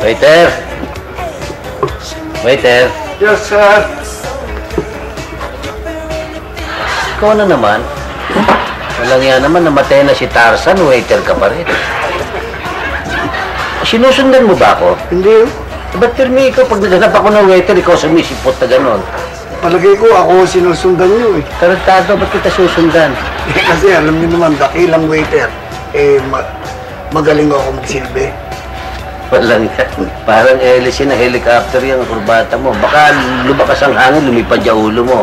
Waiter! Waiter! Yes, sir. Ikaw na naman. Walang yan naman, namatay na si Tarzan, waiter ka pa rin. Sinusundan mo ba ako? Hindi. Ba't pirmi ikaw, pag naghanap ako ng waiter, ikaw sumisipot na gano'n? Palagay ko ako sinusundan niyo eh. Tarantado, ba't kita susundan? Kasi alam niyo naman, dakilang waiter. Magaling ako magsilbi. Walang yan. Parang hélice na helicopter yung kurbata mo. Baka lumakas ang hangin, lumipad yung ulo mo.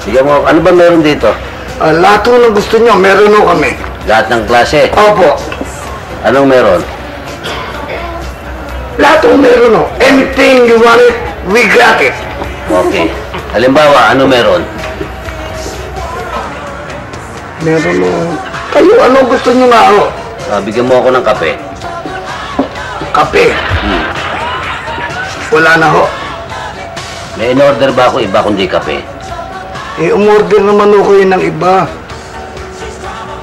Sige mo, ano ba meron dito? Lahat ng gusto niyo, meron ho kami. Lahat ng klase? Opo. Anong meron? Lahat ng meron ho. Anything you want it, we got it. Okay. Halimbawa, ano meron? Meron ho. Kayo, ano gusto niyo nga ho? Bigyan mo ako ng kape. Kape. Wala na ho. May in-order ba ako iba kundi kape? Umorder naman ho kayo ng iba.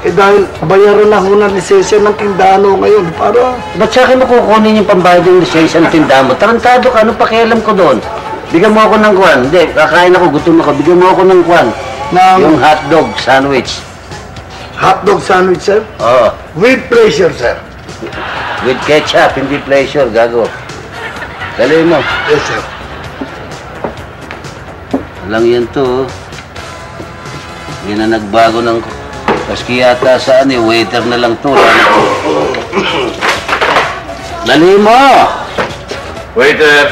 Dahil bayaran na ho ng lisensya ng tindahan ho ngayon. Para... Ba't sa akin mo kukunin yung pambayad ng lisensya ng tindahan mo? Tarantado ka, ano pakialam ko doon? Bigyan mo ako ng kwan. Hindi, kakain ako, gutom ako. Bigyan mo ako ng kwan. Yung hotdog sandwich. Hotdog sandwich, sir? Oo. With pleasure, sir. With ketchup, hindi pleasure, gago. Dali mo. Yes, sir. Lang yan to. Hindi na nagbago ng... Maski yata saan eh, waiter na lang to. Dali mo! Waiter!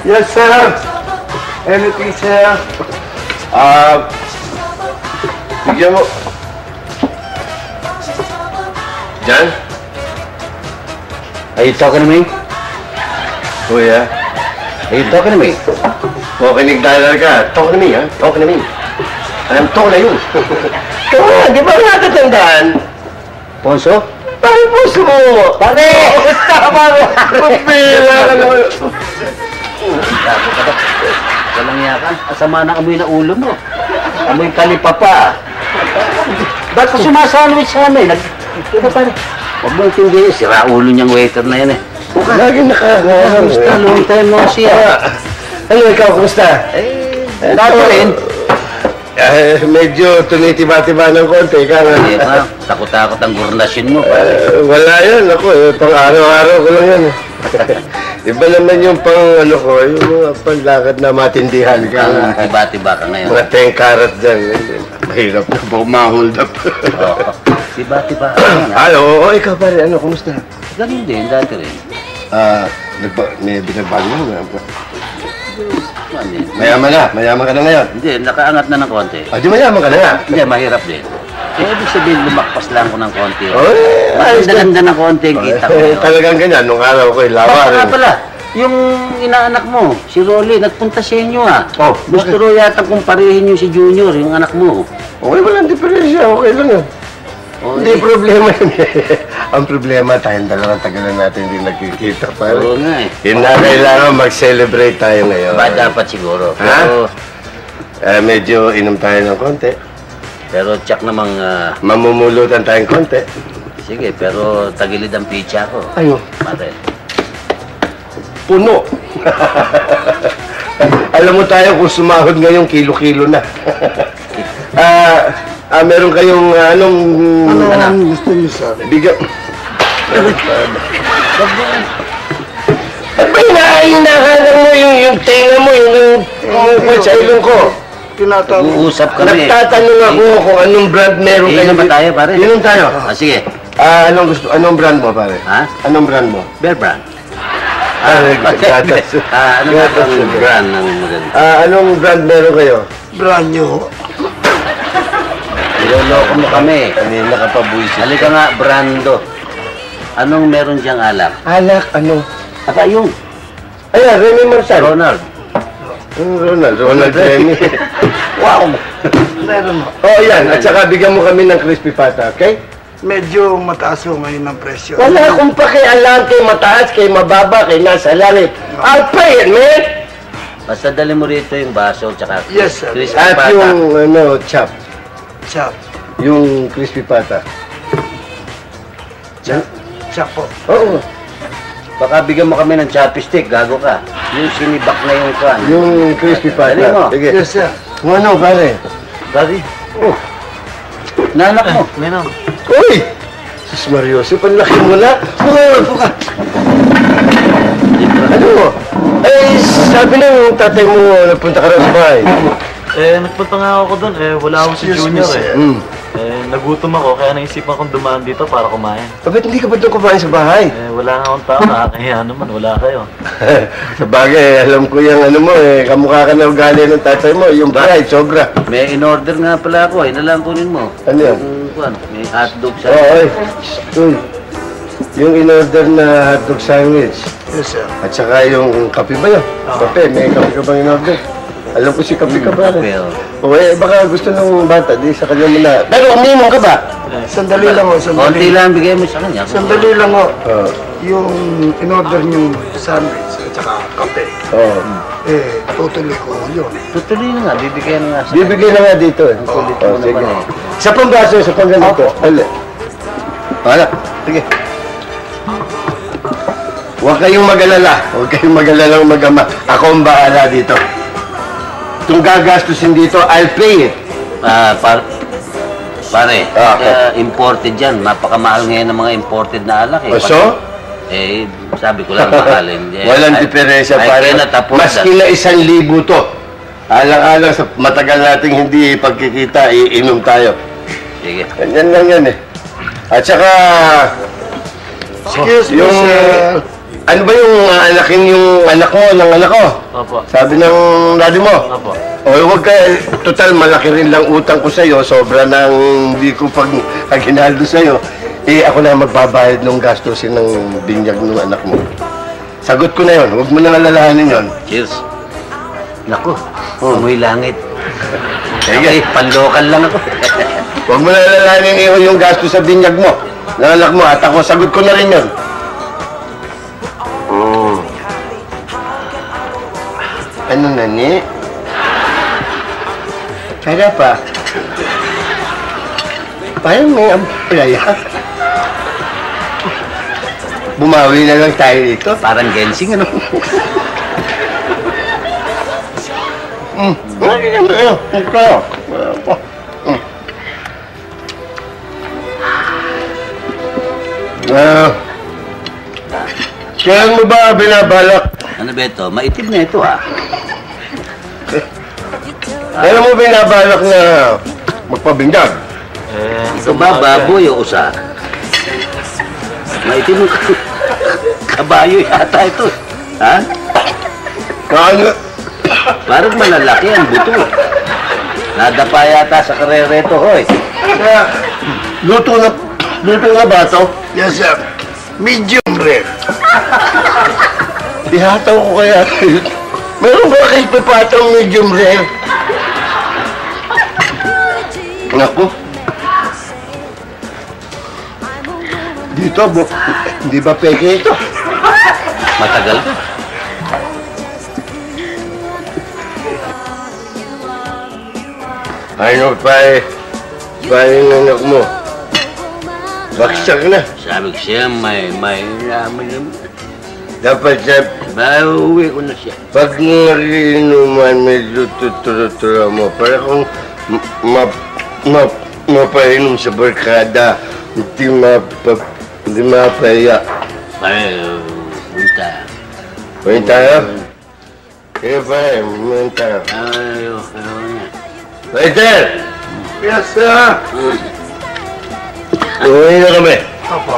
Yes, sir. Anything, sir? Bigyan mo. Jan? Are you talking to me? Kuya? Are you talking to me? Makinig tayo ka. Talk to me, ha? Talk to me. Alam, talk na yun. Kaya, di ba natatandaan? Ponso? Bakit puso mo? Pare! Tama mo! Pupila ka naman. Walang yakan. Asama na amoy na ulo mo. Amoy kalipa pa. Ba't ko sumasandwich sa amin? Ito pare. Huwag mo tingin. Sira ulo niyang waiter na yan eh. Lagi Kamusta? Long time no see. Ano, ikaw, kumusta? Dato rin. Medyo tunitiba-tiba ng konti. Hindi pa. Takot-takot ang gurnasyon mo. Wala yan. Ako, pang araw-araw ko lang yan. Iba naman yung pang, ano ko, yung mga panlakad na matindihan ka. Tiba-tiba ka ngayon. Mga 10 karat dyan. Mahirap na po ma-hold up. Tiba-tiba ka Oo, ikaw pare, ano, kumusta? Ganun din, dati rin. May binagbago mo. Mayaman ka na ngayon. Hindi, nakaangat na ng konti. Di mayaman ka na nga. Hindi, mahirap din. Ibig sabihin, lumakpas lang ko ng konti. Ayos na. Maganda ng konti ang kita ko. Talagang ganyan, nung araw ko, lawa rin. Pala, yung inaanak mo, si Rolly, nagpunta sa inyo Gusto ro yata kumparihin yung si Junior, yung anak mo. Okay, walang diferensya. Okay lang yun. Hindi problema yun. Ang problema, tayong dalawang tagalan natin hindi nagkikita pa. Oo nga eh. Yun na kailangan mag-celebrate tayo ngayon. Ba dapat siguro. Ha? Medyo inom tayo ng konti. Pero tsak namang... Mamumulutan tayong konti. Sige, pero tagilid ang pizza ko. Ayun. Pare. Puno. Alam mo tayo kung sumahod ngayon, kilo-kilo na. Meron kayong anong... Ano gusto niyo, sir? Bigyan... At ba hinahanap mo yung tenga mo, yung sa ilong ko? Uusap kami. Nagtatanong ako kung anong brand meron kayo. Inom ba tayo, pare? Inom tayo. Sige. Anong brand mo, pare? Ha? Anong brand mo? Bear brand. Gatas. Ano ba ang brand ng maganda? Anong brand meron kayo? Brand new. Niloloko mo kami. Hindi nakapabuisit. Halika nga, Brando. Anong meron diyang alak? Alak, ano? Aba, yung Ayan, Remy Marcial. Ronald. Ronald Remy. Wow! Meron ho. Oh, yan. At saka bigyan mo kami ng crispy pata, okay? Medyo mataas ho ngayon ng presyo. Wala akong pakialam kay mataas, kay mababa, kay nasa langit. I'll pay it, man! Basta dali mo rito yung baso, tsaka Yes, sir. crispy At pata. yung, chop. Siya. Yung crispy pata. Siya po. Oo. Baka bigyan mo kami ng chopstick, gago ka. Yung sinibak na yung kwan. Yung crispy Dali mo. pata. Sige. Yes, sir. Kung ano, pare? Daddy. Oh. Nanak mo. Ninong. Uy! Sus Marioso, panlaki mo na. Upo ka. Ano mo? Eh, sabi ng tatay mo, nagpunta ka rin sa bahay. Nagpunta nga ako doon. Wala akong si Excuse me, Junior sir. Nagutom ako, kaya naisipan kong dumaan dito para kumain. Bakit hindi ka ba doon kumain sa bahay? Wala nga akong tao, nakakahiya naman, wala kayo. Sa bagay, alam ko yung ano mo kamukha ka na ugali ng tatay mo, yung pride, sobra. May in-order nga pala ako. Ina lang kunin mo. Ano yan? Yung kwan, may hotdog sa... Oo, Uy, yung in-order na hotdog sandwich, Yes, sir. at saka yung kape ba yun? Kape, may kape ka bang in-order? Alam ko si kape ka ba? Kape, oh. O baka gusto ng bata, di sa kanya muna. Pero uminom ka ba? Sandali lang ho, Konti sandali. lang bigay mo sa kanya. Sandali lang ho. Oo. Yung in-order niyong sandwich at saka kape, Oo. tutuloy ko yun. Tutuloy na nga, bibigyan na nga sa Bibigyan na nga dito eh. Kulit Oh, mo sige. naman Sa pambaso, sa pangganito. Ali. Wala. Sige. Huwag kayong mag-alala. Huwag kayong mag-alala mag-ama. Ako ang bahala dito. Itong gagastusin dito, I'll pay it. Pare, Ah, imported yan. Napakamahal ngayon ng mga imported na alak eh. O so? Sabi ko lang mahalin. Walang diferensya, pare. Maski na 1,000 to. Alang-alang sa matagal nating hindi pagkikita, iinom tayo. Sige. Ganyan lang yan eh. At saka, Excuse me, yung, sir. ano ba yung anakin yung anak mo, ng anak ko? Opo. Sabi ng daddy mo? Opo. O huwag ka, total malaki rin lang utang ko sa'yo, sobra nang hindi ko pag-hinaldo sa'yo. Ako na magbabayad ng gastusin ng binyag ng anak mo. Sagot ko na yon, huwag mo nang alalahanin yon. Cheers. Naku, amoy langit. Sige. Panlocal lang ako. Huwag mo nang alalahanin yung gasto sa binyag mo, ng anak mo, at ako, sagot ko na rin yon. Ano na ni? Kaya pa. Parang may amplaya. Bumawi na lang tayo dito. Parang Gensing, ano? Kailan mo ba binabalak? Ano ba ito? Maitim na ito, ah. Kailan mo binabalak na magpabindag? Ito ba, baboy o usa? Maitim yung kabayo yata ito. Ha? Kano? Parang malalaki ang buto. Nadapa yata sa karereto, hoy. Luto na ba ito? Yes, sir. Medium rare. Ihataw ko kaya. Meron ba kayo papatang medium rare? Naku. Dito, hindi ba peke ito? Matagal ka. Ano pa yung anak mo? Baksak na. Sabi ko siya, may naman. Dapat siya, Uwi ko na siya. pag narinuman, medyo tuturo mo. Para kung mapainom sa barkada, hindi mapaya. Ay, punta. Pwede tayo? Kaya pa pwede tayo. Ayaw niya. Waiter! Yes, sir. Uwi na kami. Opo.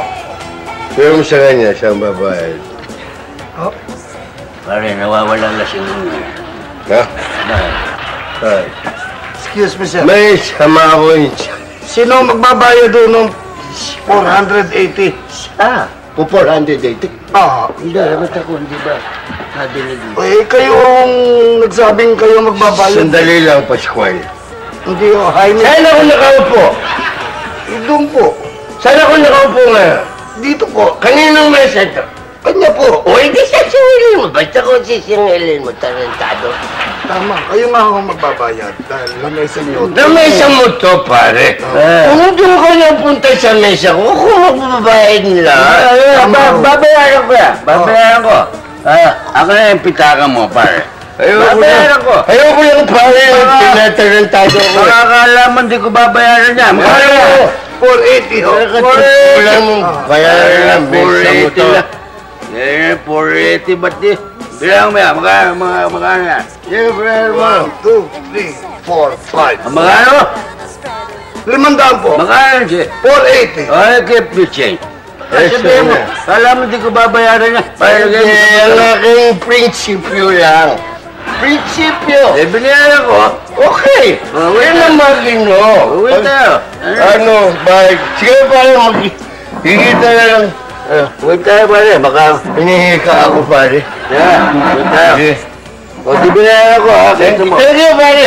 Pero mo sa kanya, siyang babae. Oh, Pare, nawawalang lasing mo. Ha? Bakit? Ay. excuse me, sir. May sama ako yun. Sino magbabayad doon ng 480? Po 480. Hindi, dapat ako, hindi ba? Nadinig mo. Kayo ang nagsabing kayo magbabayad. Sandali lang, Pascual. Hindi, Jaime. Saan ako nakaupo? Doon po. Saan ako nakaupo ngayon? Dito po. Kaninong mesa ito? Kanya po. O, hindi sasingilin mo. Basta kung sisingilin mo, tarantado. tama. Kayo nga ako magbabayad dahil lamesa niyo. Na mesa mo to, pare. Kung doon ka na punta sa mesa ko, ako magbabayad nila. Babayaran ko yan. Babayaran ko. Ako na yung pitaka mo, pare. Babayaran ko. Ayoko lang, pare. Tinatarantado ko. Makakalaman di ko babayaran niya. Ayoko. 480 ho. Wala mong bayaran ng mesa mo to. 480 ba't di? Bilang mo yan, magkano yan? Yeah, brother mo. 1, 2, 3, 4, 5. Magkano? 500 po. Magkano siya? 480. Ay, keep the change. Sabihin mo, kala mo di ko babayaran niya. Ang aking prinsipyo lang. Prinsipyo. Binayaran ko. Okay. Yan ang magino. Uwi tayo. Ano, bike. Sige, pare, hihita na lang. Uwi tayo, pare. Baka... Hinihika ako, pare. Uwi tayo. Sige. O, di binayaran ko, ha? Sige, pare.